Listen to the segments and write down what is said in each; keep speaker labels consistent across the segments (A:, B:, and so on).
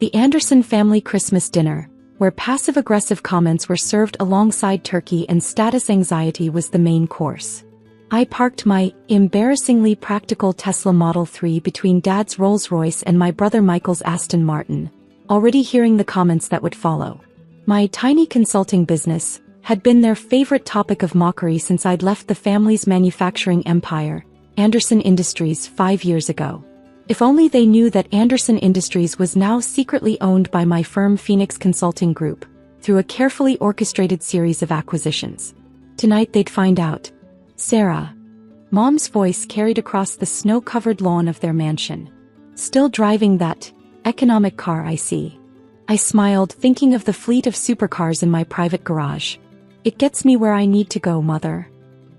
A: The Anderson family Christmas dinner, where passive-aggressive comments were served alongside turkey and status anxiety was the main course. I parked my embarrassingly practical Tesla Model 3 between Dad's Rolls-Royce and my brother Michael's Aston Martin, already hearing the comments that would follow. My tiny consulting business had been their favorite topic of mockery since I'd left the family's manufacturing empire, Anderson Industries, 5 years ago. If only they knew that Anderson Industries was now secretly owned by my firm Phoenix Consulting Group, through a carefully orchestrated series of acquisitions. Tonight they'd find out. Sarah. Mom's voice carried across the snow-covered lawn of their mansion. Still driving that economic car, I see. I smiled, thinking of the fleet of supercars in my private garage. It gets me where I need to go, Mother.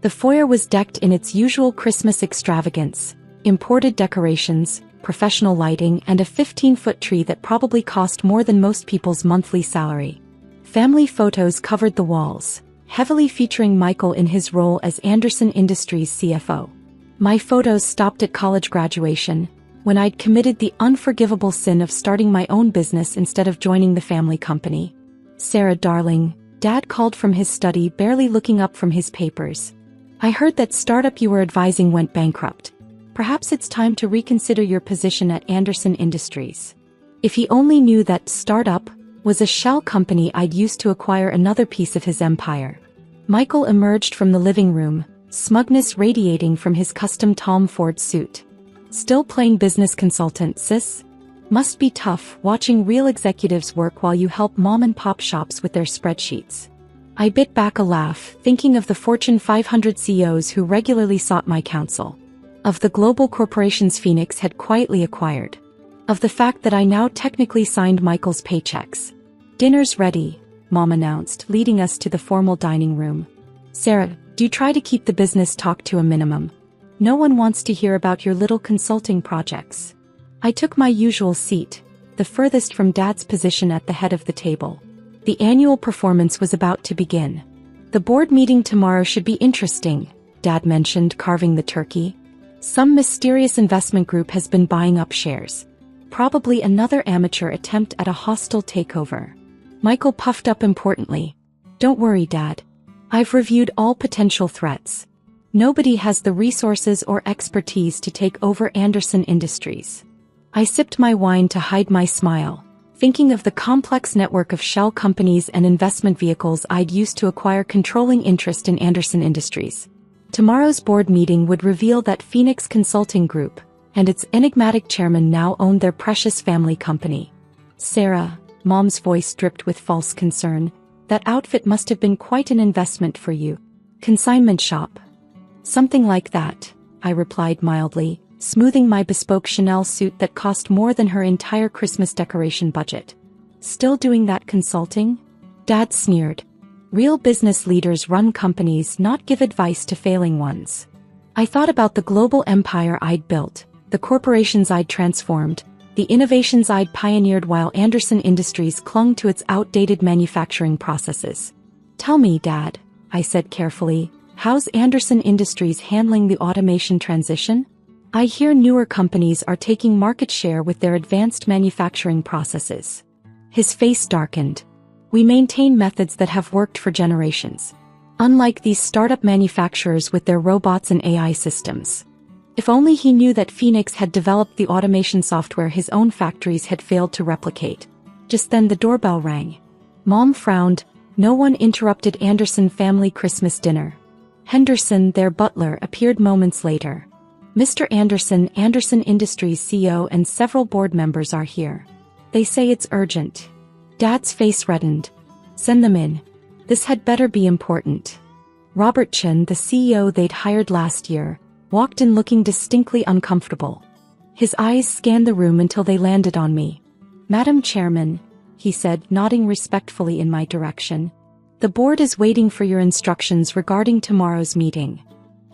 A: The foyer was decked in its usual Christmas extravagance, imported decorations, professional lighting, and a 15-foot tree that probably cost more than most people's monthly salary. Family photos covered the walls, heavily featuring Michael in his role as Anderson Industries CFO. My photos stopped at college graduation, when I'd committed the unforgivable sin of starting my own business instead of joining the family company. Sarah, darling, Dad called from his study, barely looking up from his papers. I heard that startup you were advising went bankrupt. Perhaps it's time to reconsider your position at Anderson Industries. If he only knew that startup was a shell company I'd used to acquire another piece of his empire. Michael emerged from the living room, smugness radiating from his custom Tom Ford suit. Still playing business consultant, sis? Must be tough watching real executives work while you help mom-and-pop shops with their spreadsheets. I bit back a laugh, thinking of the Fortune 500 CEOs who regularly sought my counsel. Of the global corporations Phoenix had quietly acquired. Of the fact that I now technically signed Michael's paychecks. Dinner's ready, Mom announced, leading us to the formal dining room. Sarah, do try to keep the business talk to a minimum. No one wants to hear about your little consulting projects. I took my usual seat, the furthest from Dad's position at the head of the table. The annual performance was about to begin. The board meeting tomorrow should be interesting, Dad mentioned, carving the turkey. Some mysterious investment group has been buying up shares. Probably another amateur attempt at a hostile takeover. Michael puffed up importantly. Don't worry, Dad. I've reviewed all potential threats. Nobody has the resources or expertise to take over Anderson Industries. I sipped my wine to hide my smile, thinking of the complex network of shell companies and investment vehicles I'd used to acquire controlling interest in Anderson Industries. Tomorrow's board meeting would reveal that Phoenix Consulting Group and its enigmatic chairman now owned their precious family company. Sarah, Mom's voice dripped with false concern, that outfit must have been quite an investment for you. Consignment shop. Something like that, I replied mildly, smoothing my bespoke Chanel suit that cost more than her entire Christmas decoration budget. Still doing that consulting? Dad sneered. Real business leaders run companies, not give advice to failing ones. I thought about the global empire I'd built, the corporations I'd transformed, the innovations I'd pioneered while Anderson Industries clung to its outdated manufacturing processes. Tell me, Dad, I said carefully, how's Anderson Industries handling the automation transition? I hear newer companies are taking market share with their advanced manufacturing processes. His face darkened. We maintain methods that have worked for generations. Unlike these startup manufacturers with their robots and AI systems. If only he knew that Phoenix had developed the automation software his own factories had failed to replicate. Just then the doorbell rang. Mom frowned. No one interrupted Anderson family Christmas dinner. Henderson, their butler, appeared moments later. Mr. Anderson, Anderson Industries CEO, and several board members are here. They say it's urgent. Dad's face reddened. Send them in. This had better be important. Robert Chen, the CEO they'd hired last year, walked in looking distinctly uncomfortable. His eyes scanned the room until they landed on me. Madam Chairman, he said, nodding respectfully in my direction. The board is waiting for your instructions regarding tomorrow's meeting.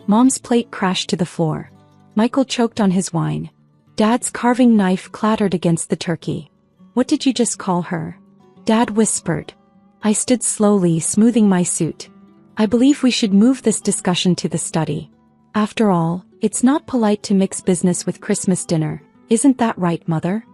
A: Mom's plate crashed to the floor. Michael choked on his wine. Dad's carving knife clattered against the turkey. What did you just call her? Dad whispered. I stood slowly, smoothing my suit. I believe we should move this discussion to the study. After all, it's not polite to mix business with Christmas dinner, isn't that right, Mother?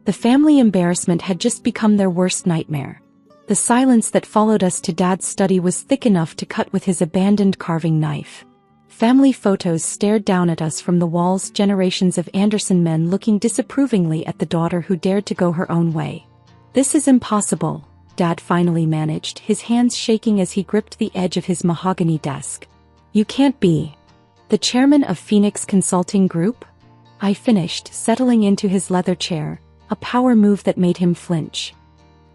A: The family embarrassment had just become their worst nightmare. The silence that followed us to Dad's study was thick enough to cut with his abandoned carving knife. Family photos stared down at us from the walls, generations of Anderson men looking disapprovingly at the daughter who dared to go her own way. "This is impossible," Dad finally managed, his hands shaking as he gripped the edge of his mahogany desk. "You can't be the chairman of Phoenix Consulting Group?" I finished, settling into his leather chair, a power move that made him flinch.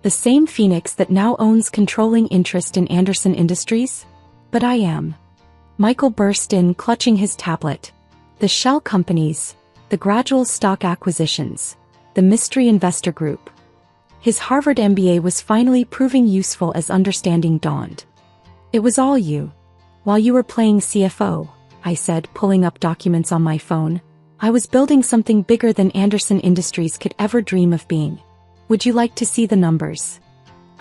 A: "The same Phoenix that now owns controlling interest in Anderson Industries? But I am." Michael burst in, clutching his tablet. "The shell companies, the gradual stock acquisitions, the mystery investor group." His Harvard MBA was finally proving useful as understanding dawned. "It was all you. While you were playing CFO," I said, pulling up documents on my phone, "I was building something bigger than Anderson Industries could ever dream of being. Would you like to see the numbers?"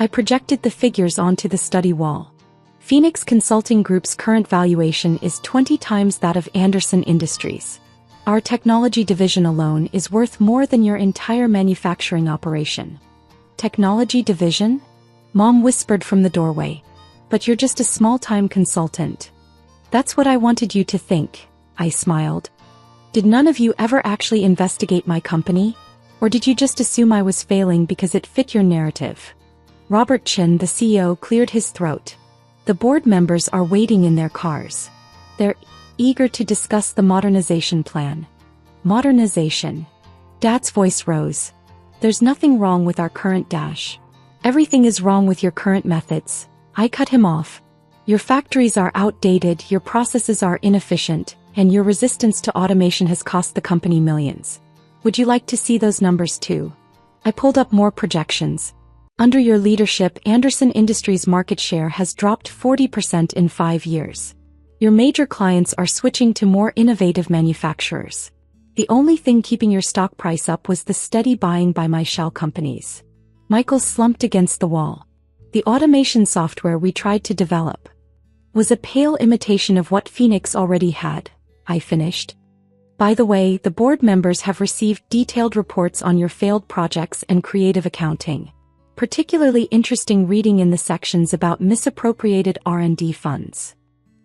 A: I projected the figures onto the study wall. Phoenix Consulting Group's current valuation is 20 times that of Anderson Industries. Our technology division alone is worth more than your entire manufacturing operation. "Technology division?" Mom whispered from the doorway. "But you're just a small-time consultant." "That's what I wanted you to think," I smiled. "Did none of you ever actually investigate my company? Or did you just assume I was failing because it fit your narrative?" Robert Chin, the CEO, cleared his throat. "The board members are waiting in their cars. They're eager to discuss the modernization plan." "Modernization?" Dad's voice rose. "There's nothing wrong with our current dash. Everything is wrong with your current methods." I cut him off. "Your factories are outdated, your processes are inefficient, and your resistance to automation has cost the company millions. Would you like to see those numbers too?" I pulled up more projections. "Under your leadership, Anderson Industries' market share has dropped 40% in 5 years. Your major clients are switching to more innovative manufacturers. The only thing keeping your stock price up was the steady buying by my shell companies." Michael slumped against the wall. "The automation software we tried to develop was a pale imitation of what Phoenix already had," I finished. "By the way, the board members have received detailed reports on your failed projects and creative accounting. Particularly interesting reading in the sections about misappropriated R&D funds."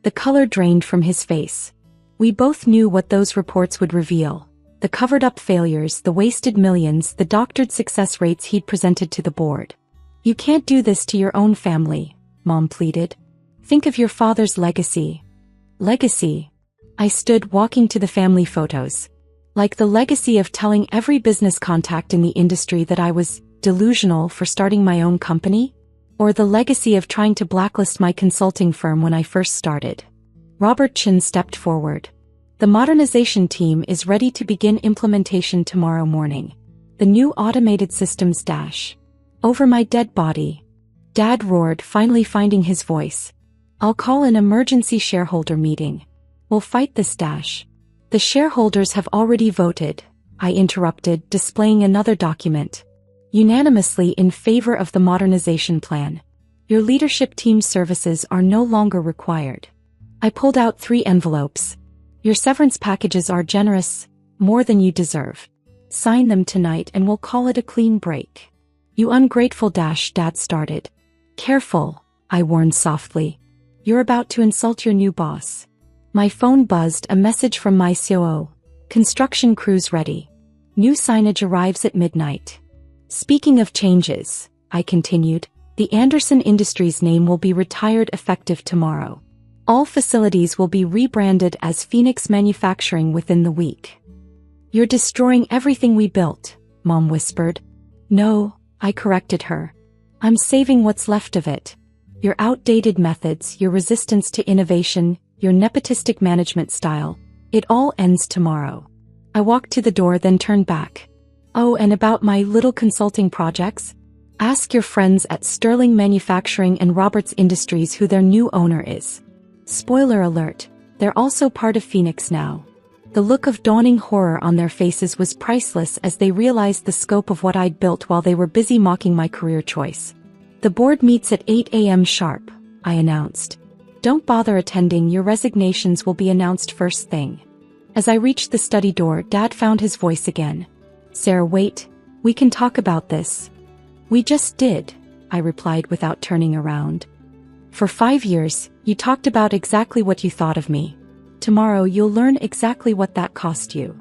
A: The color drained from his face. We both knew what those reports would reveal. The covered-up failures, the wasted millions, the doctored success rates he'd presented to the board. "You can't do this to your own family," Mom pleaded. "Think of your father's legacy." "Legacy?" I stood, walking to the family photos. "Like the legacy of telling every business contact in the industry that I was delusional for starting my own company? Or the legacy of trying to blacklist my consulting firm when I first started?" Robert Chin stepped forward. "The modernization team is ready to begin implementation tomorrow morning. The new automated systems dash. Over my dead body." Dad roared, finally finding his voice. "I'll call an emergency shareholder meeting. We'll fight this dash." "The shareholders have already voted," I interrupted, displaying another document. "Unanimously in favor of the modernization plan. Your leadership team services are no longer required." I pulled out 3 envelopes. "Your severance packages are generous, more than you deserve. Sign them tonight and we'll call it a clean break." "You ungrateful dash," Dad started. "Careful," I warned softly. "You're about to insult your new boss." My phone buzzed, a message from my COO. "Construction crews ready. New signage arrives at midnight." "Speaking of changes," I continued, "the Anderson Industries name will be retired effective tomorrow. All facilities will be rebranded as Phoenix Manufacturing within the week." "You're destroying everything we built," Mom whispered. "No," I corrected her. "I'm saving what's left of it. Your outdated methods, your resistance to innovation, your nepotistic management style, it all ends tomorrow." I walked to the door, then turned back. "Oh, and about my little consulting projects? Ask your friends at Sterling Manufacturing and Roberts Industries who their new owner is. Spoiler alert, they're also part of Phoenix now." The look of dawning horror on their faces was priceless as they realized the scope of what I'd built while they were busy mocking my career choice. "The board meets at 8 a.m. sharp," I announced. "Don't bother attending, your resignations will be announced first thing." As I reached the study door, Dad found his voice again. "Sarah, wait. We can talk about this. We just did, I replied without turning around. For 5 years, you talked about exactly what you thought of me. Tomorrow you'll learn exactly what that cost you.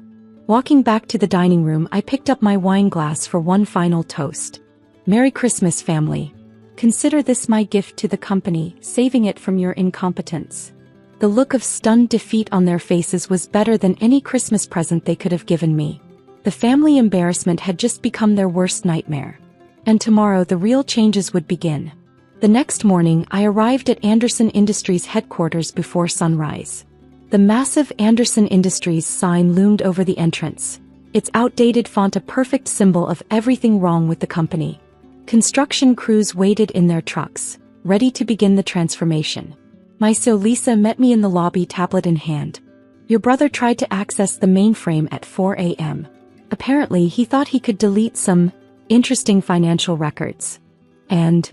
A: Walking back to the dining room, I picked up my wine glass for one final toast. Merry Christmas, family. Consider this my gift to the company, saving it from your incompetence. The look of stunned defeat on their faces was better than any Christmas present they could have given me. The family embarrassment had just become their worst nightmare. And tomorrow the real changes would begin. The next morning, I arrived at Anderson Industries headquarters before sunrise. The massive Anderson Industries sign loomed over the entrance, its outdated font a perfect symbol of everything wrong with the company. Construction crews waited in their trucks, ready to begin the transformation. My so Lisa met me in the lobby, tablet in hand. Your brother tried to access the mainframe at 4 a.m. Apparently, he thought he could delete some interesting financial records. And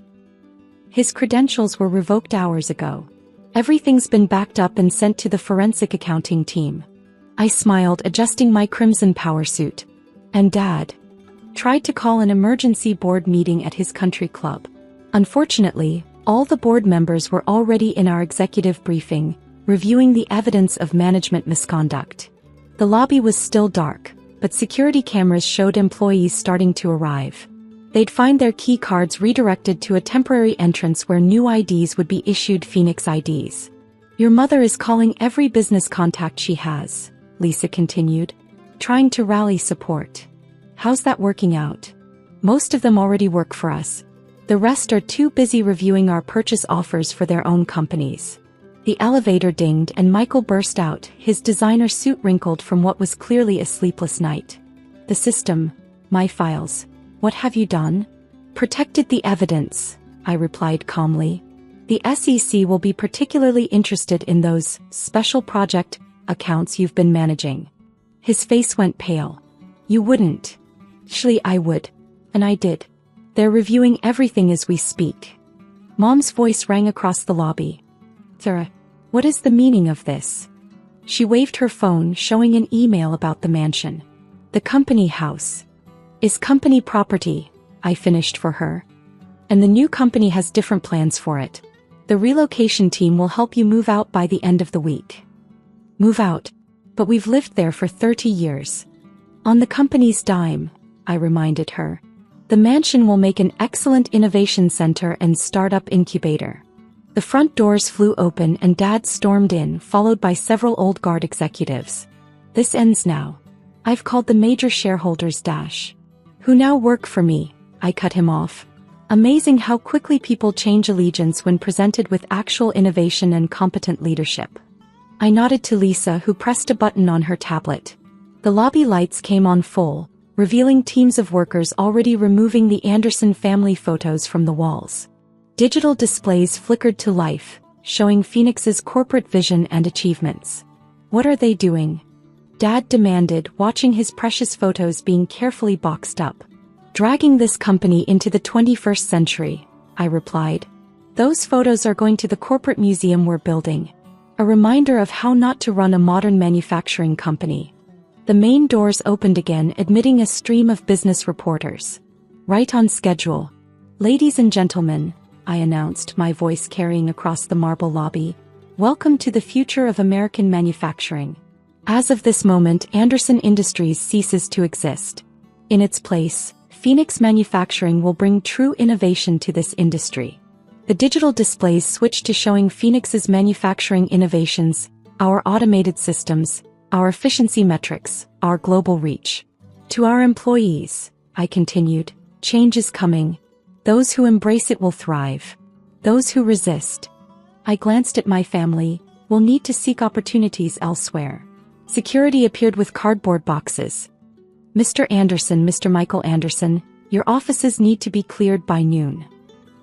A: his credentials were revoked hours ago. Everything's been backed up and sent to the forensic accounting team. I smiled, adjusting my crimson power suit. And Dad tried to call an emergency board meeting at his country club. Unfortunately, all the board members were already in our executive briefing, reviewing the evidence of management misconduct. The lobby was still dark, but security cameras showed employees starting to arrive. They'd find their key cards redirected to a temporary entrance where new IDs would be issued, Phoenix IDs. Your mother is calling every business contact she has, Lisa continued, trying to rally support. How's that working out? Most of them already work for us. The rest are too busy reviewing our purchase offers for their own companies. The elevator dinged and Michael burst out, his designer suit wrinkled from what was clearly a sleepless night. The system, my files. What have you done? Protected the evidence, I replied calmly. The SEC will be particularly interested in those special project accounts you've been managing. His face went pale. You wouldn't. Actually, I would. And I did. They're reviewing everything as we speak. Mom's voice rang across the lobby. Sarah, what is the meaning of this? She waved her phone, showing an email about the mansion. The company house is company property, I finished for her. And the new company has different plans for it. The relocation team will help you move out by the end of the week. Move out? But we've lived there for 30 years. On the company's dime, I reminded her. The mansion will make an excellent innovation center and startup incubator. The front doors flew open and Dad stormed in, followed by several old guard executives. This ends now. I've called the major shareholders who now work for me, I cut him off. Amazing how quickly people change allegiance when presented with actual innovation and competent leadership. I nodded to Lisa, who pressed a button on her tablet. The lobby lights came on full, revealing teams of workers already removing the Anderson family photos from the walls. Digital displays flickered to life, showing Phoenix's corporate vision and achievements. What are they doing? Dad demanded, watching his precious photos being carefully boxed up. Dragging this company into the 21st century, I replied. Those photos are going to the corporate museum we're building. A reminder of how not to run a modern manufacturing company. The main doors opened again, admitting a stream of business reporters. Right on schedule. Ladies and gentlemen, I announced, my voice carrying across the marble lobby. Welcome to the future of American manufacturing. As of this moment, Anderson Industries ceases to exist. In its place, Phoenix Manufacturing will bring true innovation to this industry. The digital displays switched to showing Phoenix's manufacturing innovations, our automated systems, our efficiency metrics, our global reach. To our employees, I continued, change is coming. Those who embrace it will thrive. Those who resist, I glanced at my family, will need to seek opportunities elsewhere. Security appeared with cardboard boxes. Mr. Anderson, Mr. Michael Anderson, your offices need to be cleared by noon.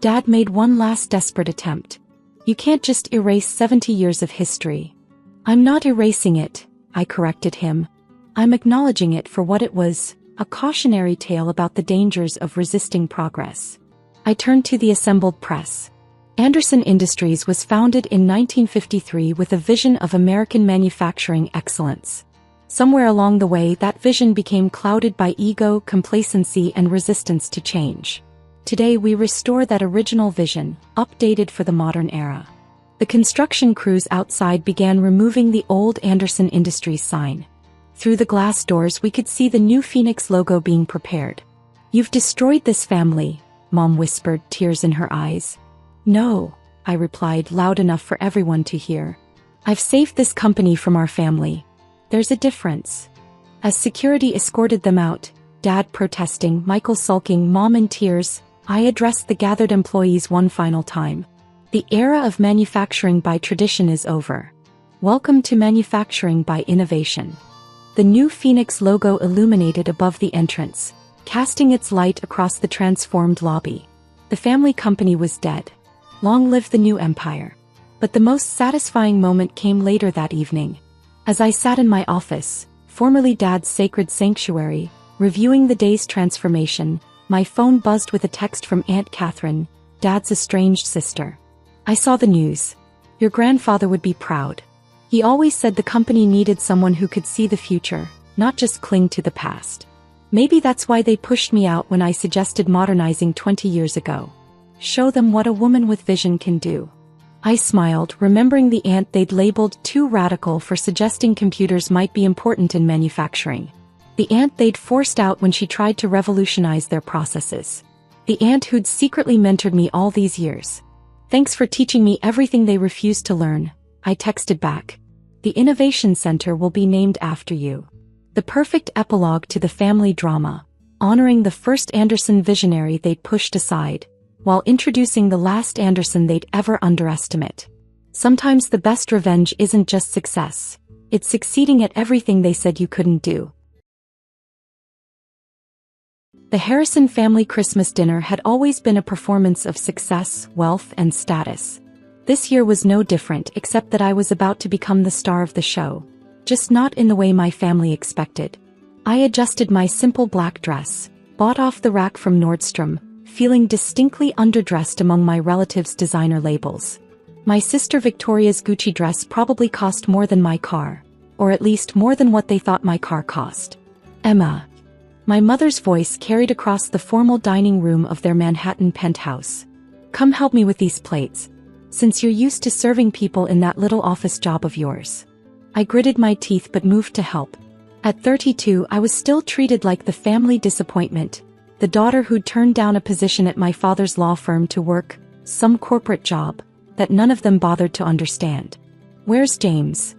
A: Dad made one last desperate attempt. You can't just erase 70 years of history. I'm not erasing it, I corrected him. I'm acknowledging it for what it was, a cautionary tale about the dangers of resisting progress. I turned to the assembled press. Anderson Industries was founded in 1953 with a vision of American manufacturing excellence. Somewhere along the way, that vision became clouded by ego, complacency, and resistance to change. Today we restore that original vision, updated for the modern era. The construction crews outside began removing the old Anderson Industries sign. Through the glass doors we could see the new Phoenix logo being prepared. "You've destroyed this family," Mom whispered, tears in her eyes. "No," I replied, loud enough for everyone to hear. "I've saved this company from our family. There's a difference." As security escorted them out, Dad protesting, Michael sulking, Mom in tears, I addressed the gathered employees one final time. "The era of manufacturing by tradition is over. Welcome to manufacturing by innovation." The new Phoenix logo illuminated above the entrance, casting its light across the transformed lobby. The family company was dead. Long live the new empire. But the most satisfying moment came later that evening. As I sat in my office, formerly Dad's sacred sanctuary, reviewing the day's transformation, my phone buzzed with a text from Aunt Catherine, Dad's estranged sister. "I saw the news. Your grandfather would be proud. He always said the company needed someone who could see the future, not just cling to the past. Maybe that's why they pushed me out when I suggested modernizing 20 years ago. Show them what a woman with vision can do." I smiled, remembering the aunt they'd labeled too radical for suggesting computers might be important in manufacturing. The aunt they'd forced out when she tried to revolutionize their processes. The aunt who'd secretly mentored me all these years. "Thanks for teaching me everything they refused to learn," I texted back. "The Innovation Center will be named after you." The perfect epilogue to the family drama, honoring the first Anderson visionary they'd pushed aside, while introducing the last Anderson they'd ever underestimate. Sometimes the best revenge isn't just success. It's succeeding at everything they said you couldn't do. The Harrison family Christmas dinner had always been a performance of success, wealth, and status. This year was no different, except that I was about to become the star of the show. Just not in the way my family expected. I adjusted my simple black dress, bought off the rack from Nordstrom, feeling distinctly underdressed among my relatives' designer labels. My sister Victoria's Gucci dress probably cost more than my car, or at least more than what they thought my car cost. "Emma." My mother's voice carried across the formal dining room of their Manhattan penthouse. "Come help me with these plates, since you're used to serving people in that little office job of yours." I gritted my teeth but moved to help. At 32, I was still treated like the family disappointment, the daughter who'd turned down a position at my father's law firm to work some corporate job that none of them bothered to understand. "Where's James?"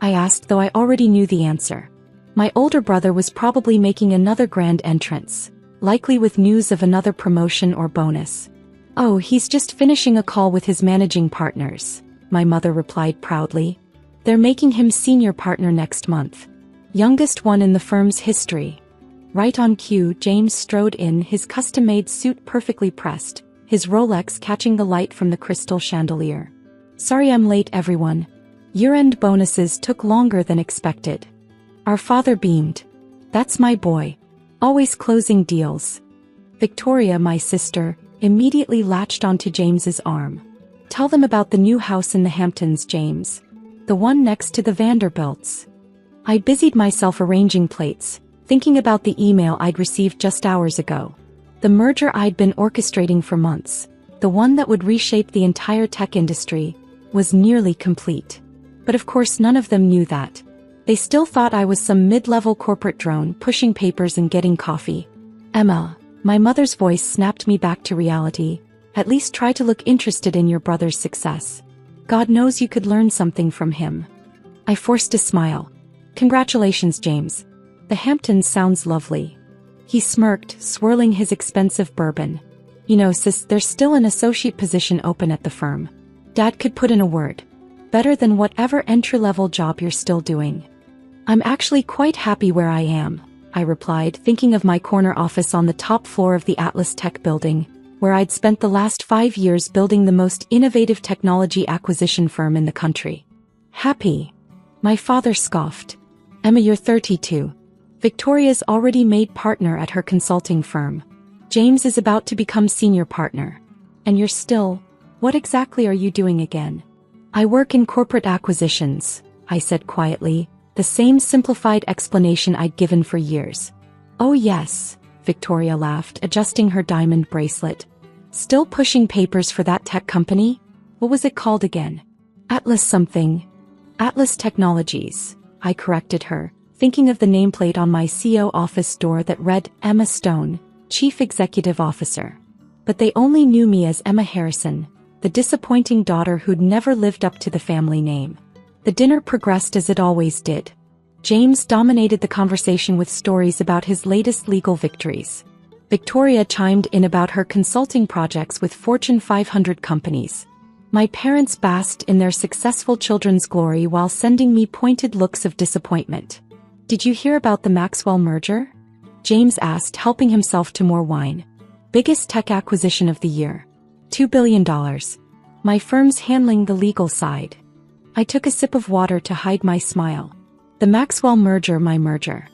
A: I asked, though I already knew the answer. My older brother was probably making another grand entrance, likely with news of another promotion or bonus. "Oh, he's just finishing a call with his managing partners," my mother replied proudly. "They're making him senior partner next month. Youngest one in the firm's history." Right on cue, James strode in, his custom-made suit perfectly pressed, his Rolex catching the light from the crystal chandelier. "Sorry I'm late, everyone. Year-end bonuses took longer than expected." Our father beamed. "That's my boy. Always closing deals." Victoria, my sister, immediately latched onto James's arm. "Tell them about the new house in the Hamptons, James. The one next to the Vanderbilts." I busied myself arranging plates, thinking about the email I'd received just hours ago. The merger I'd been orchestrating for months, the one that would reshape the entire tech industry, was nearly complete. But of course none of them knew that. They still thought I was some mid-level corporate drone pushing papers and getting coffee. "Emma," my mother's voice snapped me back to reality, "at least try to look interested in your brother's success. God knows you could learn something from him." I forced a smile. "Congratulations, James. The Hamptons sounds lovely." He smirked, swirling his expensive bourbon. "You know, sis, there's still an associate position open at the firm. Dad could put in a word. Better than whatever entry-level job you're still doing." "I'm actually quite happy where I am," I replied, thinking of my corner office on the top floor of the Atlas Tech building, where I'd spent the last 5 years building the most innovative technology acquisition firm in the country. "Happy?" My father scoffed. "Emma, you're 32. Victoria's already made partner at her consulting firm. James is about to become senior partner. And you're still, what exactly are you doing again?" "I work in corporate acquisitions," I said quietly, The same simplified explanation I'd given for years. Oh yes, Victoria laughed, adjusting her diamond bracelet. Still pushing papers for that tech company? What was it called again? Atlas something. Atlas Technologies, I corrected her, thinking of the nameplate on my CO office door that read Emma Stone, Chief Executive Officer. But they only knew me as Emma Harrison, the disappointing daughter who'd never lived up to the family name. The dinner progressed as it always did. James dominated the conversation with stories about his latest legal victories. Victoria chimed in about her consulting projects with Fortune 500 companies. My parents basked in their successful children's glory while sending me pointed looks of disappointment. Did you hear about the Maxwell merger? James asked, helping himself to more wine. Biggest tech acquisition of the year. $2 billion. My firm's handling the legal side. I took a sip of water to hide my smile. The Maxwell merger, my merger.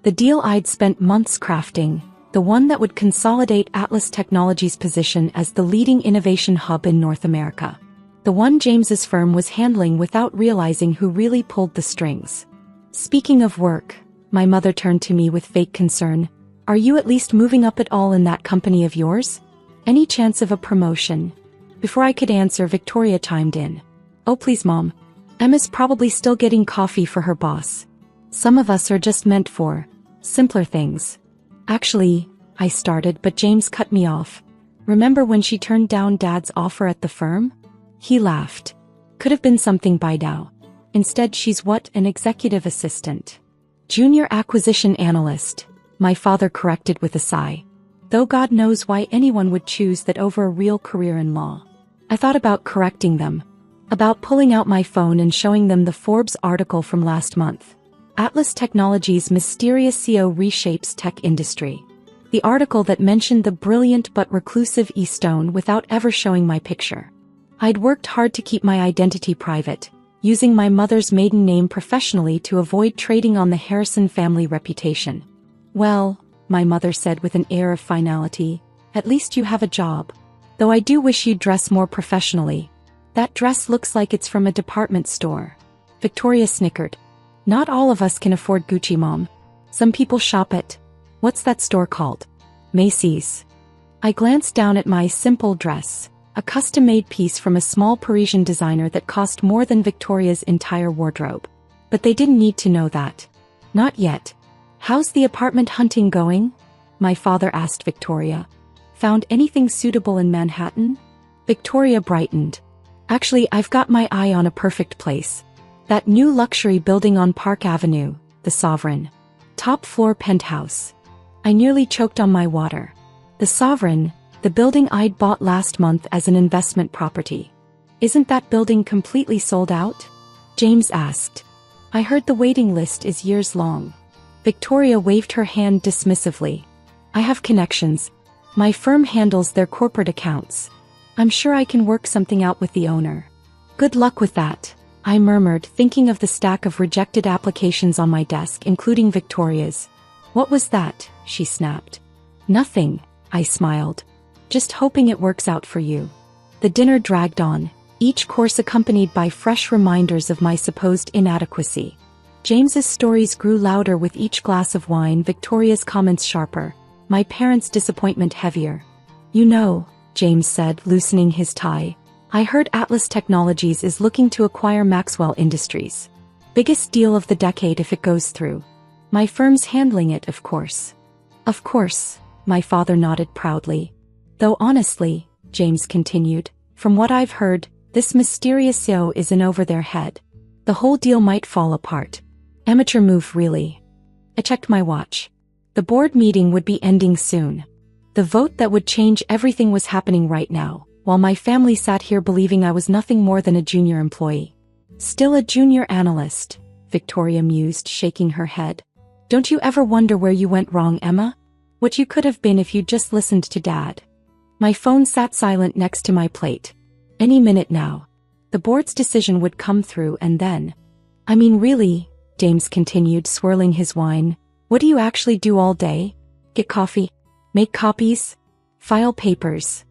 A: The deal I'd spent months crafting, the one that would consolidate Atlas Technologies' position as the leading innovation hub in North America. The one James's firm was handling without realizing who really pulled the strings. Speaking of work, my mother turned to me with fake concern. Are you at least moving up at all in that company of yours? Any chance of a promotion? Before I could answer, Victoria chimed in. Oh please Mom. Emma's probably still getting coffee for her boss. Some of us are just meant for simpler things. Actually, I started, but James cut me off. Remember when she turned down Dad's offer at the firm? He laughed. Could have been something by now. Instead, she's what, an executive assistant? Junior acquisition analyst, my father corrected with a sigh. Though God knows why anyone would choose that over a real career in law. I thought about correcting them. About pulling out my phone and showing them the Forbes article from last month. Atlas Technologies' mysterious CEO reshapes tech industry. The article that mentioned the brilliant but reclusive E. Stone without ever showing my picture. I'd worked hard to keep my identity private, using my mother's maiden name professionally to avoid trading on the Harrison family reputation. Well, my mother said with an air of finality, at least you have a job. Though I do wish you'd dress more professionally. That dress looks like it's from a department store. Victoria snickered. Not all of us can afford Gucci, Mom. Some people shop at, what's that store called? Macy's. I glanced down at my simple dress, a custom-made piece from a small Parisian designer that cost more than Victoria's entire wardrobe. But they didn't need to know that. Not yet. How's the apartment hunting going? My father asked Victoria. Found anything suitable in Manhattan? Victoria brightened. Actually, I've got my eye on a perfect place. That new luxury building on Park Avenue, the Sovereign. Top floor penthouse. I nearly choked on my water. The Sovereign, the building I'd bought last month as an investment property. Isn't that building completely sold out? James asked. I heard the waiting list is years long. Victoria waved her hand dismissively. I have connections. My firm handles their corporate accounts. I'm sure I can work something out with the owner. Good luck with that, I murmured, thinking of the stack of rejected applications on my desk, including Victoria's. What was that? She snapped. Nothing, I smiled. Just hoping it works out for you. The dinner dragged on, each course accompanied by fresh reminders of my supposed inadequacy. James's stories grew louder with each glass of wine, Victoria's comments sharper, my parents' disappointment heavier. You know, James said, loosening his tie, I heard Atlas Technologies is looking to acquire Maxwell Industries. Biggest deal of the decade if it goes through. My firm's handling it, of course. Of course, my father nodded proudly. Though honestly, James continued, from what I've heard, this mysterious CEO is in over their head. The whole deal might fall apart. Amateur move, really. I checked my watch. The board meeting would be ending soon. The vote that would change everything was happening right now, while my family sat here believing I was nothing more than a junior employee. Still a junior analyst, Victoria mused, shaking her head. Don't you ever wonder where you went wrong, Emma? What you could have been if you'd just listened to Dad. My phone sat silent next to my plate. Any minute now. The board's decision would come through and then. I mean really, James continued, swirling his wine. What do you actually do all day? Get coffee? Make copies? File papers?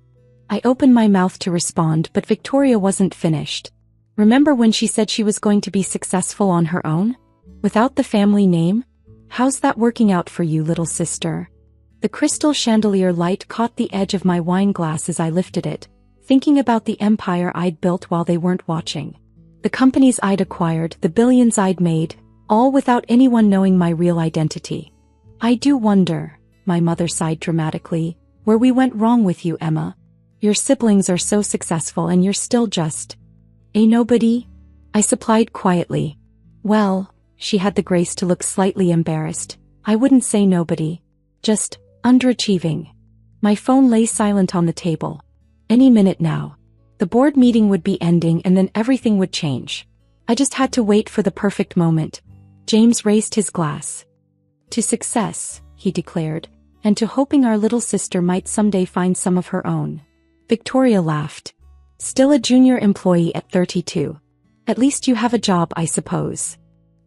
A: I opened my mouth to respond, but Victoria wasn't finished. Remember when she said she was going to be successful on her own? Without the family name? How's that working out for you, little sister? The crystal chandelier light caught the edge of my wine glass as I lifted it, thinking about the empire I'd built while they weren't watching. The companies I'd acquired, the billions I'd made, all without anyone knowing my real identity. I do wonder, my mother sighed dramatically, where we went wrong with you, Emma. Your siblings are so successful and you're still just a nobody? I supplied quietly. Well, she had the grace to look slightly embarrassed. I wouldn't say nobody. Just underachieving. My phone lay silent on the table. Any minute now. The board meeting would be ending and then everything would change. I just had to wait for the perfect moment. James raised his glass. To success, he declared, and to hoping our little sister might someday find some of her own. Victoria laughed. Still a junior employee at 32. At least you have a job, I suppose.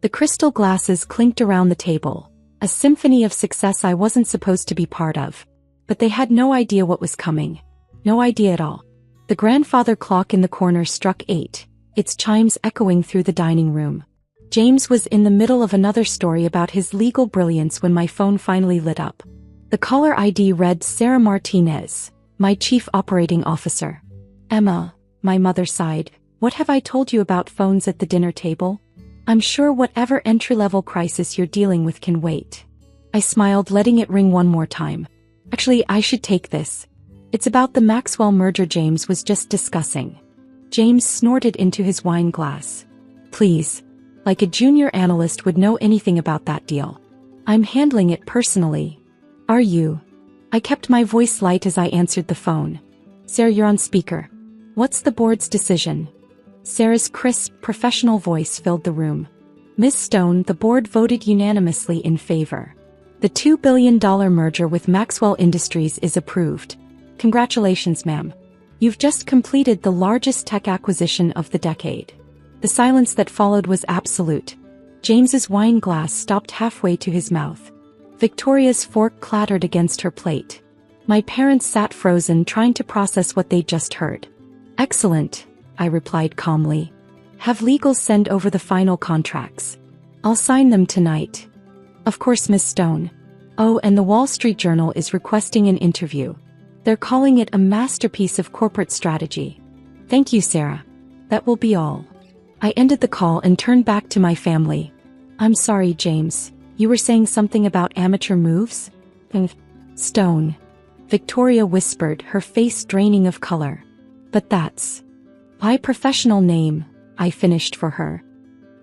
A: The crystal glasses clinked around the table, a symphony of success I wasn't supposed to be part of. But they had no idea what was coming. No idea at all. The grandfather clock in the corner struck 8, its chimes echoing through the dining room. James was in the middle of another story about his legal brilliance when my phone finally lit up. The caller ID read Sarah Martinez, my chief operating officer. Emma, my mother sighed, what have I told you about phones at the dinner table? I'm sure whatever entry-level crisis you're dealing with can wait. I smiled, letting it ring one more time. Actually, I should take this. It's about the Maxwell merger James was just discussing. James snorted into his wine glass. Please. Like a junior analyst would know anything about that deal. I'm handling it personally. Are you? I kept my voice light as I answered the phone. Sarah, you're on speaker. What's the board's decision? Sarah's crisp, professional voice filled the room. Ms. Stone, the board voted unanimously in favor. The $2 billion merger with Maxwell Industries is approved. Congratulations, ma'am. You've just completed the largest tech acquisition of the decade. The silence that followed was absolute. James's wine glass stopped halfway to his mouth. Victoria's fork clattered against her plate. My parents sat frozen, trying to process what they'd just heard. Excellent, I replied calmly. Have legal send over the final contracts. I'll sign them tonight. Of course, Miss Stone. Oh, and the Wall Street Journal is requesting an interview. They're calling it a masterpiece of corporate strategy. Thank you, Sarah. That will be all. I ended the call and turned back to my family. I'm sorry, James. You were saying something about amateur moves? Stone. Victoria whispered, her face draining of color. But that's my professional name, I finished for her.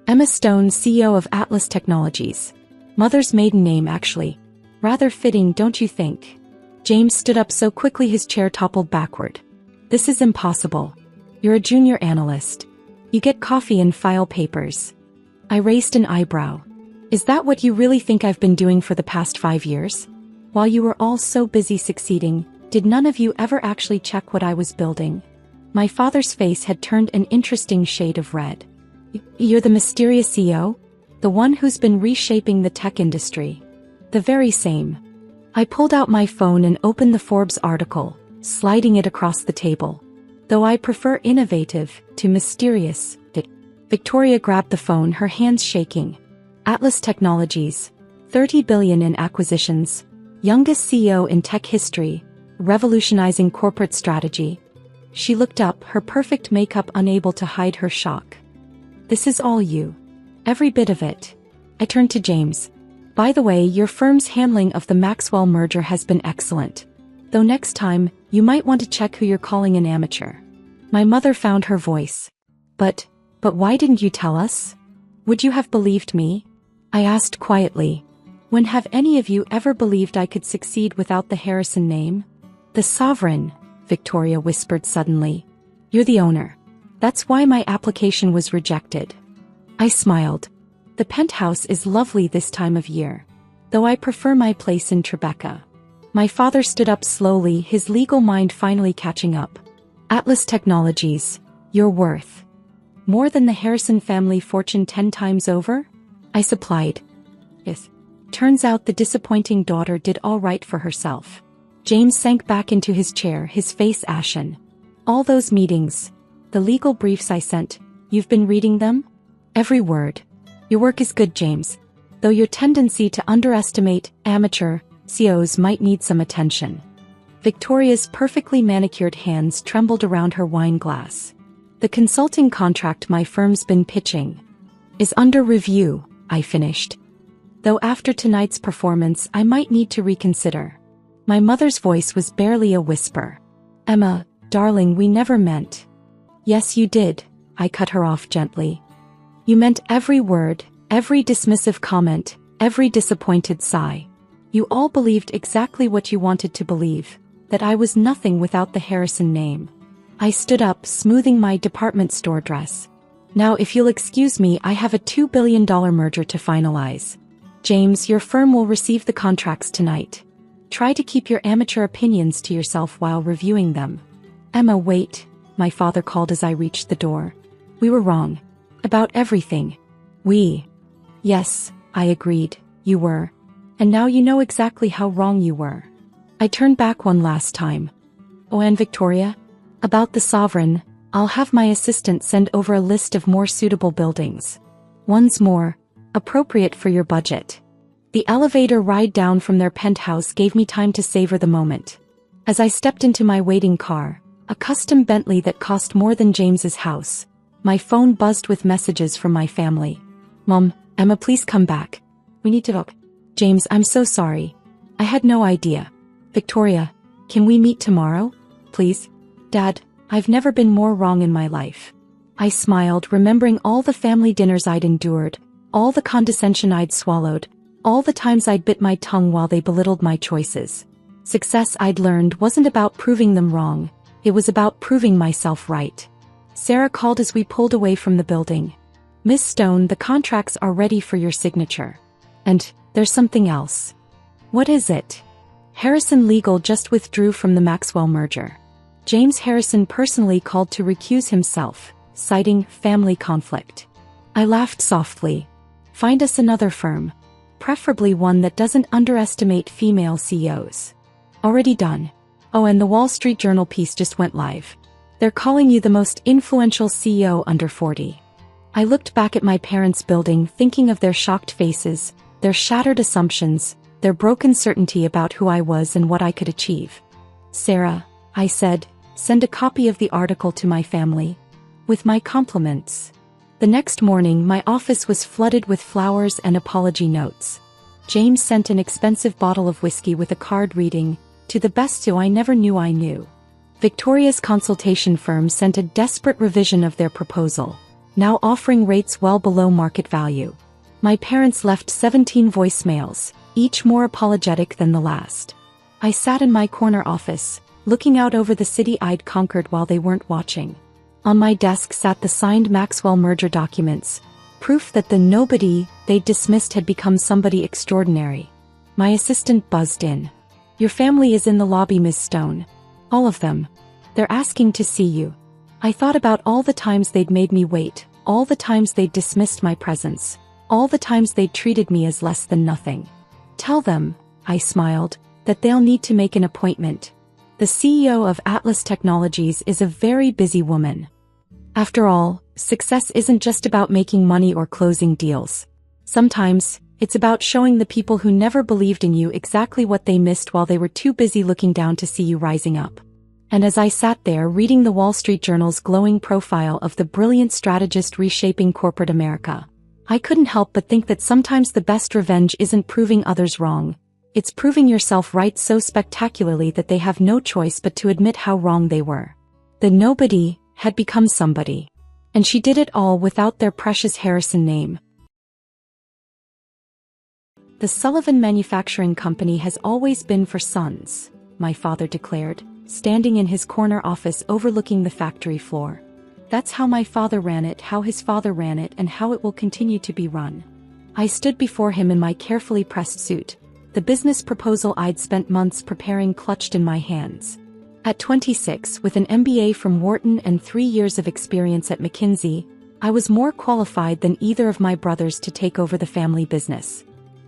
A: Emma Stone, CEO of Atlas Technologies. Mother's maiden name, actually. Rather fitting, don't you think? James stood up so quickly his chair toppled backward. This is impossible. You're a junior analyst. You get coffee and file papers. I raised an eyebrow. Is that what you really think I've been doing for the past 5 years? While you were all so busy succeeding, did none of you ever actually check what I was building? My father's face had turned an interesting shade of red. You're the mysterious CEO? The one who's been reshaping the tech industry? The very same. I pulled out my phone and opened the Forbes article, sliding it across the table. Though I prefer innovative to mysterious. Victoria grabbed the phone, her hands shaking. Atlas Technologies, $30 billion in acquisitions, youngest CEO in tech history, revolutionizing corporate strategy. She looked up, her perfect makeup unable to hide her shock. This is all you. Every bit of it. I turned to James. By the way, your firm's handling of the Maxwell merger has been excellent. Though next time, you might want to check who you're calling an amateur. My mother found her voice. But why didn't you tell us? Would you have believed me? I asked quietly. When have any of you ever believed I could succeed without the Harrison name? The sovereign, Victoria whispered suddenly. You're the owner. That's why my application was rejected. I smiled. The penthouse is lovely this time of year. Though I prefer my place in Tribeca. My father stood up slowly, his legal mind finally catching up. Atlas Technologies, you're worth more than the Harrison family fortune 10 times over? I supplied. Yes. Turns out the disappointing daughter did all right for herself. James sank back into his chair, his face ashen. All those meetings, the legal briefs I sent, you've been reading them? Every word. Your work is good, James, though your tendency to underestimate amateur CEOs might need some attention. Victoria's perfectly manicured hands trembled around her wine glass. The consulting contract my firm's been pitching is under review, I finished. Though after tonight's performance I might need to reconsider. My mother's voice was barely a whisper. Emma, darling, we never meant. Yes, you did, I cut her off gently. You meant every word, every dismissive comment, every disappointed sigh. You all believed exactly what you wanted to believe, that I was nothing without the Harrison name. I stood up, smoothing my department store dress. Now if you'll excuse me, I have a $2 billion merger to finalize. James, your firm will receive the contracts tonight. Try to keep your amateur opinions to yourself while reviewing them. Emma, wait, my father called as I reached the door. We were wrong. About everything. Yes, I agreed, you were. And now you know exactly how wrong you were. I turned back one last time. Oh, and Victoria? About the Sovereign, I'll have my assistant send over a list of more suitable buildings. Ones more appropriate for your budget. The elevator ride down from their penthouse gave me time to savor the moment. As I stepped into my waiting car, a custom Bentley that cost more than James's house, my phone buzzed with messages from my family. Mom, Emma, please come back. We need to talk. James, I'm so sorry. I had no idea. Victoria, can we meet tomorrow? Please? Dad, I've never been more wrong in my life. I smiled, remembering all the family dinners I'd endured, all the condescension I'd swallowed, all the times I'd bit my tongue while they belittled my choices. Success, I'd learned, wasn't about proving them wrong. It was about proving myself right. Sarah called as we pulled away from the building. Miss Stone, the contracts are ready for your signature. And there's something else. What is it? Harrison Legal just withdrew from the Maxwell merger. James Harrison personally called to recuse himself, citing family conflict. I laughed softly. Find us another firm. Preferably one that doesn't underestimate female CEOs. Already done. Oh, and the Wall Street Journal piece just went live. They're calling you the most influential CEO under 40. I looked back at my parents' building, thinking of their shocked faces, their shattered assumptions, their broken certainty about who I was and what I could achieve. Sarah, I said, send a copy of the article to my family. With my compliments. The next morning my office was flooded with flowers and apology notes. James sent an expensive bottle of whiskey with a card reading, "To the best who I never knew I knew." Victoria's consultation firm sent a desperate revision of their proposal, now offering rates well below market value. My parents left 17 voicemails, each more apologetic than the last. I sat in my corner office, looking out over the city I'd conquered while they weren't watching. On my desk sat the signed Maxwell merger documents, proof that the nobody they'd dismissed had become somebody extraordinary. My assistant buzzed in. Your family is in the lobby, Miss Stone. All of them. They're asking to see you. I thought about all the times they'd made me wait, all the times they'd dismissed my presence, all the times they'd treated me as less than nothing. Tell them, I smiled, that they'll need to make an appointment. The CEO of Atlas Technologies is a very busy woman. After all, success isn't just about making money or closing deals. Sometimes, it's about showing the people who never believed in you exactly what they missed while they were too busy looking down to see you rising up. And as I sat there reading the Wall Street Journal's glowing profile of the brilliant strategist reshaping corporate America, I couldn't help but think that sometimes the best revenge isn't proving others wrong. It's proving yourself right so spectacularly that they have no choice but to admit how wrong they were. The nobody had become somebody. And she did it all without their precious Harrison name. The Sullivan Manufacturing Company has always been for sons, my father declared, standing in his corner office overlooking the factory floor. That's how my father ran it, how his father ran it, and how it will continue to be run. I stood before him in my carefully pressed suit, the business proposal I'd spent months preparing clutched in my hands. At 26, with an MBA from Wharton and 3 years of experience at McKinsey, I was more qualified than either of my brothers to take over the family business.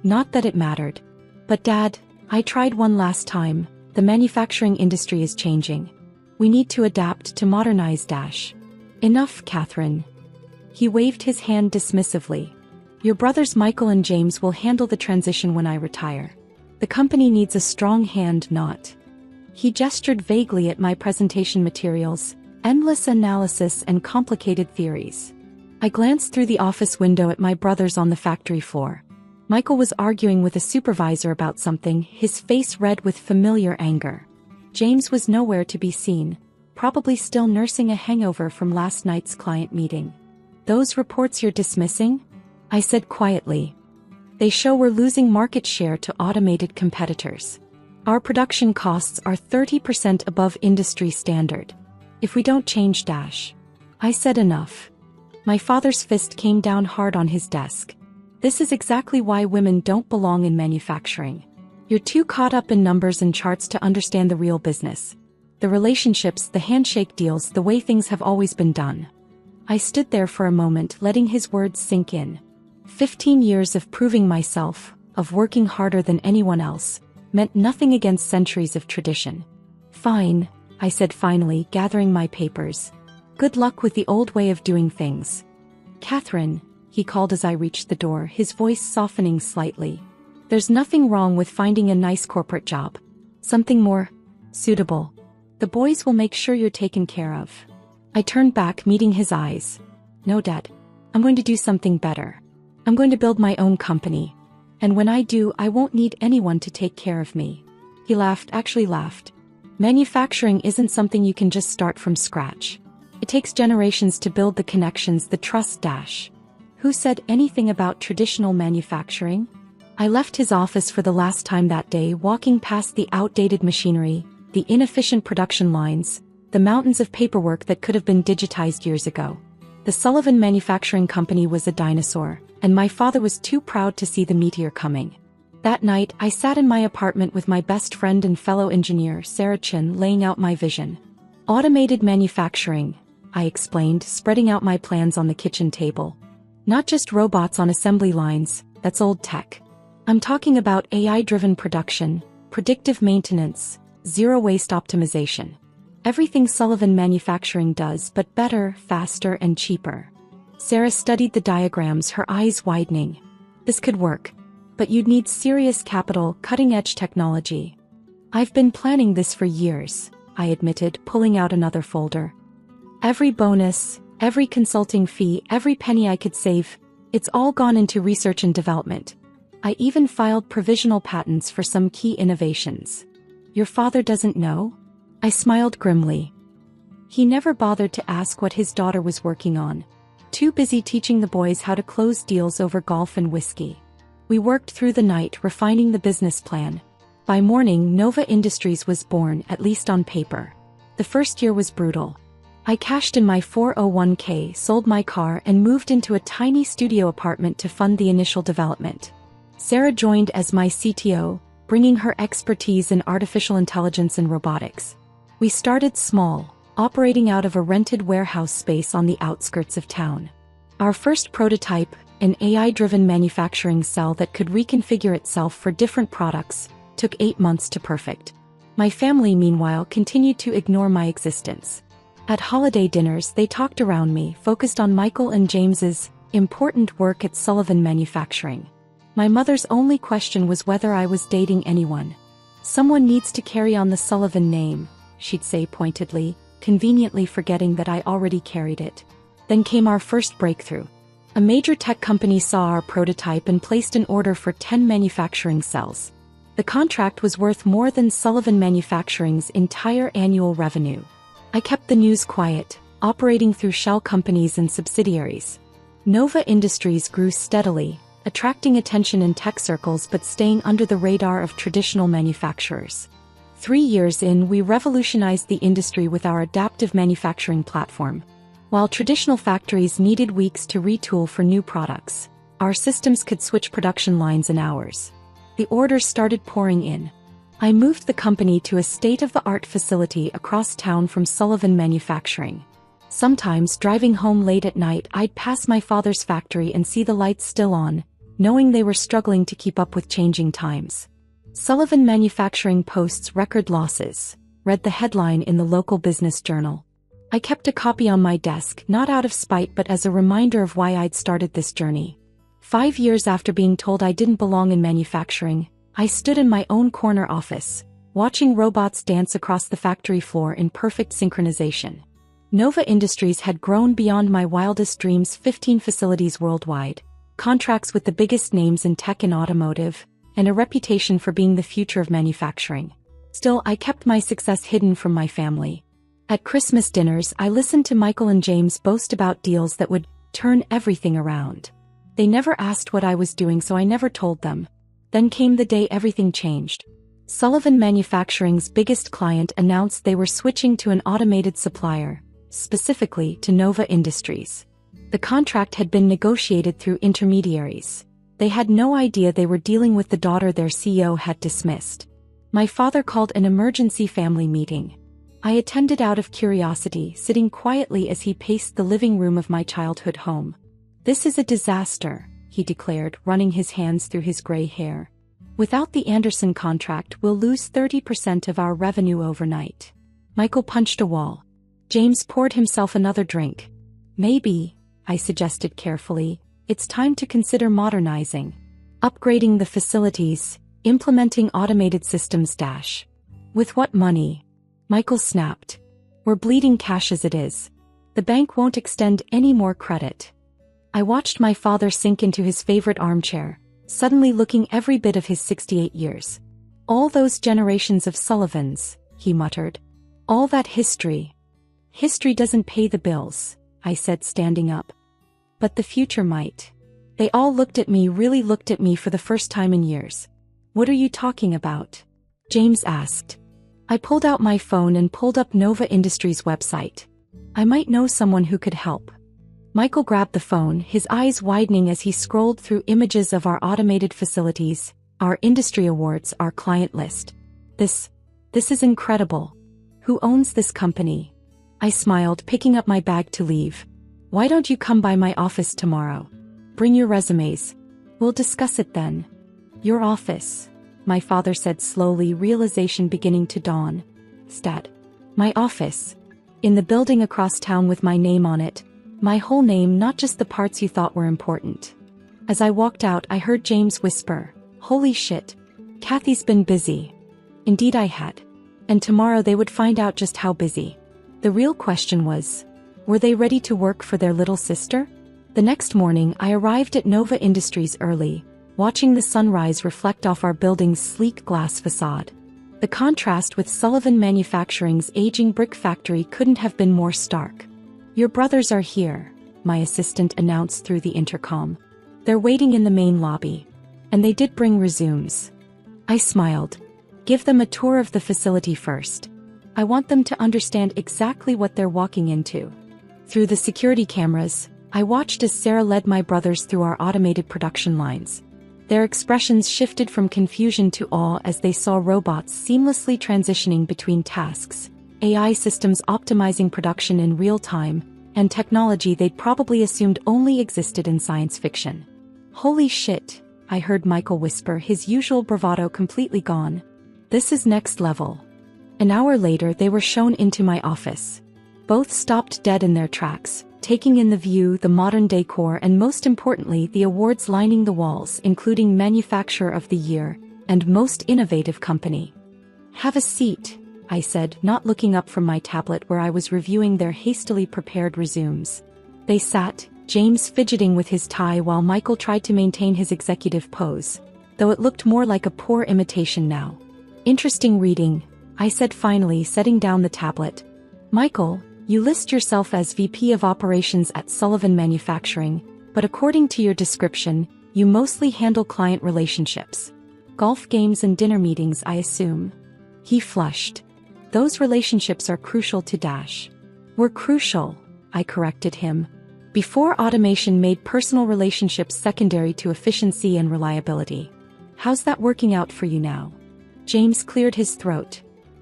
A: Not that it mattered. But Dad, I tried one last time. The manufacturing industry is changing. We need to adapt to modernize. Enough, Catherine. He waved his hand dismissively. Your brothers Michael and James will handle the transition when I retire. The company needs a strong hand, not. He gestured vaguely at my presentation materials, endless analysis and complicated theories. I glanced through the office window at my brothers on the factory floor. Michael was arguing with a supervisor about something, his face red with familiar anger. James was nowhere to be seen, probably still nursing a hangover from last night's client meeting. Those reports you're dismissing? I said quietly. They show we're losing market share to automated competitors. Our production costs are 30% above industry standard. If we don't change dash. I said enough. My father's fist came down hard on his desk. This is exactly why women don't belong in manufacturing. You're too caught up in numbers and charts to understand the real business. The relationships, the handshake deals, the way things have always been done. I stood there for a moment, letting his words sink in. 15 years of proving myself, of working harder than anyone else, meant nothing against centuries of tradition. Fine, I said finally, gathering my papers. Good luck with the old way of doing things. Catherine, he called as I reached the door, his voice softening slightly. There's nothing wrong with finding a nice corporate job. Something more suitable. The boys will make sure you're taken care of. I turned back, meeting his eyes. No, Dad. I'm going to do something better. I'm going to build my own company. And when I do, I won't need anyone to take care of me. He laughed, actually laughed. Manufacturing isn't something you can just start from scratch. It takes generations to build the connections, the trust dash. Who said anything about traditional manufacturing? I left his office for the last time that day, walking past the outdated machinery, the inefficient production lines, the mountains of paperwork that could have been digitized years ago. The Sullivan Manufacturing Company was a dinosaur, and my father was too proud to see the meteor coming. That night, I sat in my apartment with my best friend and fellow engineer, Sarah Chin, laying out my vision. Automated manufacturing, I explained, spreading out my plans on the kitchen table. Not just robots on assembly lines, that's old tech. I'm talking about AI-driven production, predictive maintenance, zero-waste optimization. Everything Sullivan Manufacturing does, but better, faster, and cheaper. Sarah studied the diagrams, her eyes widening. This could work. But you'd need serious capital, cutting-edge technology. I've been planning this for years, I admitted, pulling out another folder. Every bonus, every consulting fee, every penny I could save, it's all gone into research and development. I even filed provisional patents for some key innovations. Your father doesn't know? I smiled grimly. He never bothered to ask what his daughter was working on. Too busy teaching the boys how to close deals over golf and whiskey. We worked through the night, refining the business plan. By morning, Nova Industries was born, at least on paper. The first year was brutal. I cashed in my 401k, sold my car, and moved into a tiny studio apartment to fund the initial development. Sarah joined as my CTO, bringing her expertise in artificial intelligence and robotics. We started small, operating out of a rented warehouse space on the outskirts of town. Our first prototype, an AI-driven manufacturing cell that could reconfigure itself for different products, took 8 months to perfect. My family, meanwhile, continued to ignore my existence. At holiday dinners, they talked around me, focused on Michael and James's important work at Sullivan Manufacturing. My mother's only question was whether I was dating anyone. Someone needs to carry on the Sullivan name, she'd say pointedly, conveniently forgetting that I already carried it. Then came our first breakthrough. A major tech company saw our prototype and placed an order for 10 manufacturing cells. The contract was worth more than Sullivan Manufacturing's entire annual revenue. I kept the news quiet, operating through shell companies and subsidiaries. Nova Industries grew steadily, attracting attention in tech circles but staying under the radar of traditional manufacturers. 3 years in, we revolutionized the industry with our adaptive manufacturing platform. While traditional factories needed weeks to retool for new products, our systems could switch production lines in hours. The orders started pouring in. I moved the company to a state-of-the-art facility across town from Sullivan Manufacturing. Sometimes, driving home late at night, I'd pass my father's factory and see the lights still on, knowing they were struggling to keep up with changing times. Sullivan Manufacturing posts record losses, read the headline in the local business journal. I kept a copy on my desk, not out of spite but as a reminder of why I'd started this journey. 5 years after being told I didn't belong in manufacturing, I stood in my own corner office, watching robots dance across the factory floor in perfect synchronization. Nova Industries had grown beyond my wildest dreams: 15 facilities worldwide, contracts with the biggest names in tech and automotive, and a reputation for being the future of manufacturing. Still, I kept my success hidden from my family. At Christmas dinners, I listened to Michael and James boast about deals that would turn everything around. They never asked what I was doing, so I never told them. Then came the day everything changed. Sullivan Manufacturing's biggest client announced they were switching to an automated supplier, specifically to Nova Industries. The contract had been negotiated through intermediaries. They had no idea they were dealing with the daughter their CEO had dismissed. My father called an emergency family meeting. I attended out of curiosity, sitting quietly as he paced the living room of my childhood home. "This is a disaster," he declared, running his hands through his gray hair. "Without the Anderson contract, we'll lose 30% of our revenue overnight." Michael punched a wall. James poured himself another drink. "Maybe," I suggested carefully, "it's time to consider modernizing. Upgrading the facilities, implementing automated systems. With what money?" Michael snapped. "We're bleeding cash as it is. The bank won't extend any more credit." I watched my father sink into his favorite armchair, suddenly looking every bit of his 68 years. "All those generations of Sullivans," he muttered. "All that history." "History doesn't pay the bills," I said, standing up. "But the future might." They all looked at me, really looked at me for the first time in years. "What are you talking about?" James asked. I pulled out my phone and pulled up Nova Industries' website. I might know someone who could help. Michael grabbed the phone, his eyes widening as he scrolled through images of our automated facilities, our industry awards, our client list. This is incredible. Who owns this company?" I smiled, picking up my bag to leave. "Why don't you come by my office tomorrow? Bring your resumes. We'll discuss it then." "Your office," my father said slowly, realization beginning to dawn. My office. In the building across town with my name on it. My whole name, not just the parts you thought were important." As I walked out, I heard James whisper, "Holy shit. Kathy's been busy." Indeed I had. And tomorrow they would find out just how busy. The real question was, were they ready to work for their little sister? The next morning, I arrived at Nova Industries early, watching the sunrise reflect off our building's sleek glass facade. The contrast with Sullivan Manufacturing's aging brick factory couldn't have been more stark. "Your brothers are here," my assistant announced through the intercom. "They're waiting in the main lobby. And they did bring resumes." I smiled. "Give them a tour of the facility first. I want them to understand exactly what they're walking into." Through the security cameras, I watched as Sarah led my brothers through our automated production lines. Their expressions shifted from confusion to awe as they saw robots seamlessly transitioning between tasks, AI systems optimizing production in real time, and technology they'd probably assumed only existed in science fiction. "Holy shit," I heard Michael whisper, his usual bravado completely gone. "This is next level." An hour later, they were shown into my office. Both stopped dead in their tracks, taking in the view, the modern decor, and most importantly, the awards lining the walls, including Manufacturer of the Year and Most Innovative Company. "Have a seat," I said, not looking up from my tablet where I was reviewing their hastily prepared resumes. They sat, James fidgeting with his tie while Michael tried to maintain his executive pose, though it looked more like a poor imitation now. "Interesting reading," I said finally, setting down the tablet. "Michael, you list yourself as VP of Operations at Sullivan Manufacturing, but according to your description, you mostly handle client relationships. Golf games and dinner meetings, I assume." He flushed. "Those relationships are crucial to Dash." "We're crucial," I corrected him. "Before automation made personal relationships secondary to efficiency and reliability. How's that working out for you now?" James cleared his throat.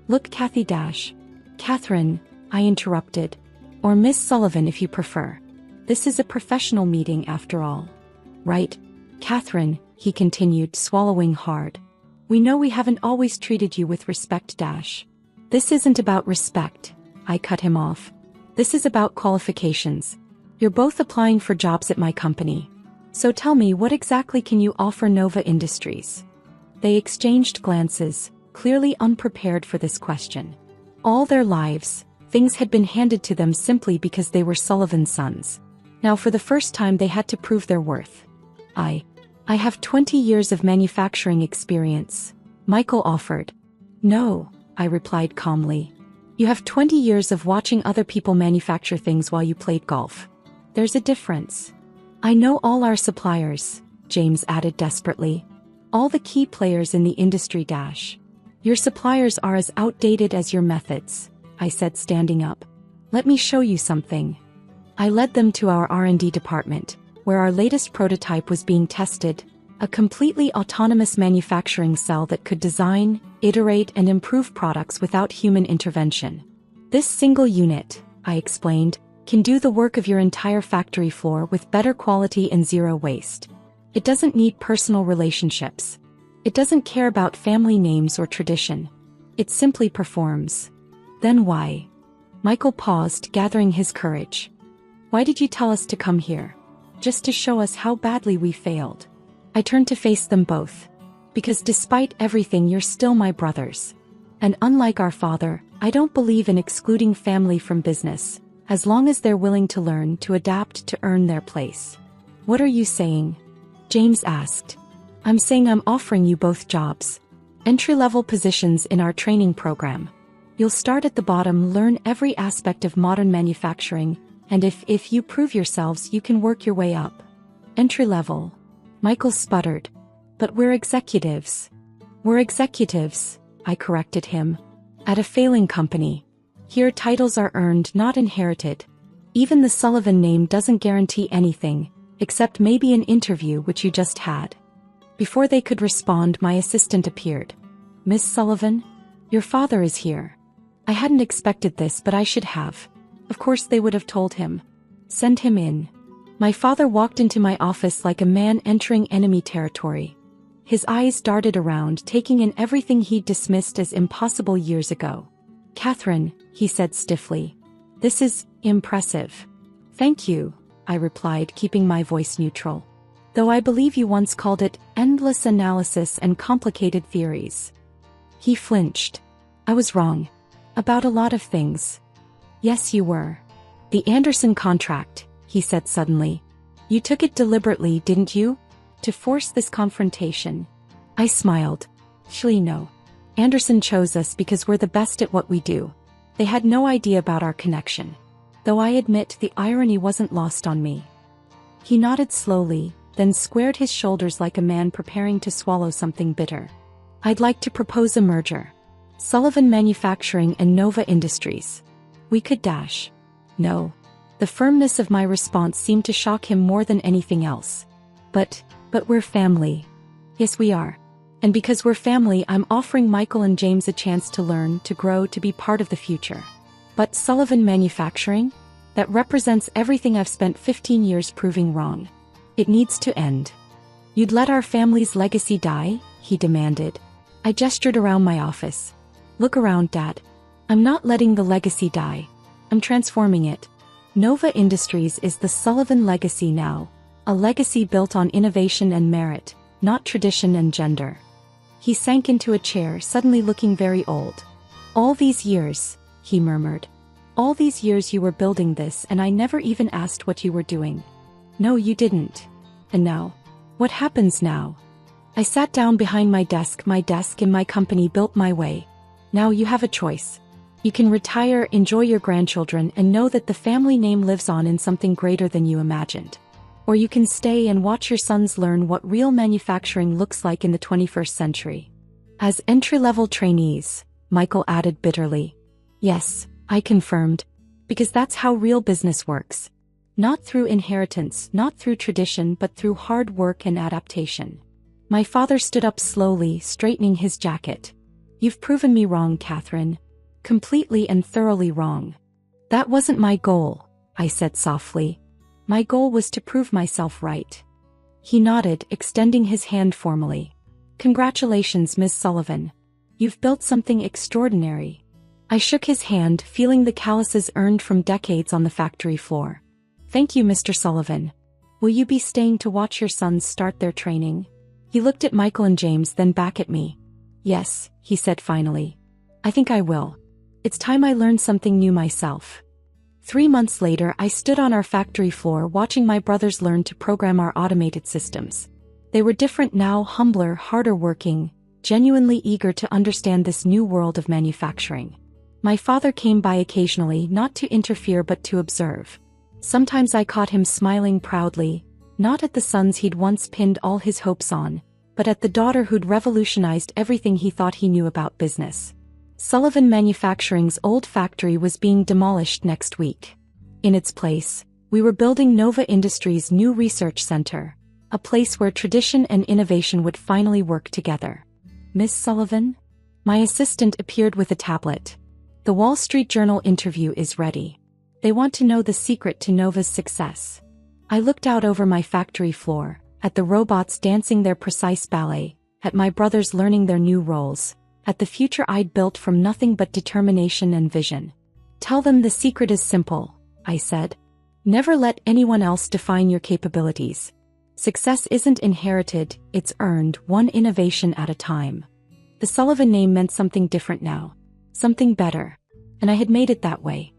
A: "Look, Kathy Dash." "Catherine," I interrupted. "Or Miss Sullivan if you prefer. This is a professional meeting after all." "Right, Catherine," he continued, swallowing hard. "We know we haven't always treated you with respect, Dash." "This isn't about respect," I cut him off. "This is about qualifications. You're both applying for jobs at my company. So tell me, what exactly can you offer Nova Industries? They exchanged glances, clearly unprepared for this question. All their lives, things had been handed to them simply because they were Sullivan's sons. Now for the first time they had to prove their worth. I have 20 years of manufacturing experience, Michael offered. No, I replied calmly. You have 20 years of watching other people manufacture things while you played golf. There's a difference. I know all our suppliers, James added desperately. All the key players in the industry. Your suppliers are as outdated as your methods, I said, standing up. Let me show you something. I led them to our R&D department, where our latest prototype was being tested, a completely autonomous manufacturing cell that could design, iterate, and improve products without human intervention. This single unit, I explained, can do the work of your entire factory floor with better quality and zero waste. It doesn't need personal relationships. It doesn't care about family names or tradition. It simply performs. Then why? Michael paused, gathering his courage. Why did you tell us to come here? Just to show us how badly we failed. I turned to face them both. Because despite everything, you're still my brothers. And unlike our father, I don't believe in excluding family from business, as long as they're willing to learn to adapt to earn their place. What are you saying? James asked. I'm saying I'm offering you both jobs. Entry-level positions in our training program. You'll start at the bottom, learn every aspect of modern manufacturing, and if you prove yourselves, you can work your way up. Entry-level. Michael sputtered. But we're executives. We're executives, I corrected him. At a failing company. Here titles are earned, not inherited. Even the Sullivan name doesn't guarantee anything, except maybe an interview which you just had. Before they could respond, my assistant appeared. Miss Sullivan? Your father is here. I hadn't expected this, but I should have. Of course they would have told him. Send him in. My father walked into my office like a man entering enemy territory. His eyes darted around, taking in everything he'd dismissed as impossible years ago. Catherine, he said stiffly. This is impressive. Thank you, I replied, keeping my voice neutral. Though I believe you once called it endless analysis and complicated theories. He flinched. I was wrong. About a lot of things. Yes, you were. The Anderson contract, he said suddenly. You took it deliberately, didn't you? To force this confrontation. I smiled. Actually, no. Anderson chose us because we're the best at what we do. They had no idea about our connection. Though I admit the irony wasn't lost on me. He nodded slowly, then squared his shoulders like a man preparing to swallow something bitter. I'd like to propose a merger. Sullivan Manufacturing and Nova Industries. We could dash. No. The firmness of my response seemed to shock him more than anything else. But we're family. Yes, we are. And because we're family, I'm offering Michael and James a chance to learn, to grow, to be part of the future. But Sullivan Manufacturing? That represents everything I've spent 15 years proving wrong. It needs to end. You'd let our family's legacy die? He demanded. I gestured around my office. Look around, Dad. I'm not letting the legacy die. I'm transforming it. Nova Industries is the Sullivan legacy now. A legacy built on innovation and merit, not tradition and gender. He sank into a chair, suddenly looking very old. All these years, he murmured. All these years you were building this, and I never even asked what you were doing. No, you didn't. And now? What happens now? I sat down behind my desk in my company built my way. Now you have a choice. You can retire, enjoy your grandchildren, and know that the family name lives on in something greater than you imagined. Or you can stay and watch your sons learn what real manufacturing looks like in the 21st century. As entry-level trainees, Michael added bitterly. Yes, I confirmed. Because that's how real business works. Not through inheritance, not through tradition, but through hard work and adaptation. My father stood up slowly, straightening his jacket. You've proven me wrong, Catherine. Completely and thoroughly wrong. That wasn't my goal, I said softly. My goal was to prove myself right. He nodded, extending his hand formally. Congratulations, Miss Sullivan. You've built something extraordinary. I shook his hand, feeling the calluses earned from decades on the factory floor. Thank you, Mr. Sullivan. Will you be staying to watch your sons start their training? He looked at Michael and James, then back at me. Yes, he said finally. I think I will. It's time I learned something new myself. 3 months later, I stood on our factory floor watching my brothers learn to program our automated systems. They were different now, humbler, harder working, genuinely eager to understand this new world of manufacturing. My father came by occasionally, not to interfere but to observe. Sometimes I caught him smiling proudly, not at the sons he'd once pinned all his hopes on, but at the daughter who'd revolutionized everything he thought he knew about business. Sullivan Manufacturing's old factory was being demolished next week. In its place, we were building Nova Industries' new research center, a place where tradition and innovation would finally work together. Miss Sullivan? My assistant appeared with a tablet. The Wall Street Journal interview is ready. They want to know the secret to Nova's success. I looked out over my factory floor, at the robots dancing their precise ballet, at my brothers learning their new roles, at the future I'd built from nothing but determination and vision. Tell them the secret is simple, I said. Never let anyone else define your capabilities. Success isn't inherited, it's earned, one innovation at a time. The Sullivan name meant something different now. Something better. And I had made it that way.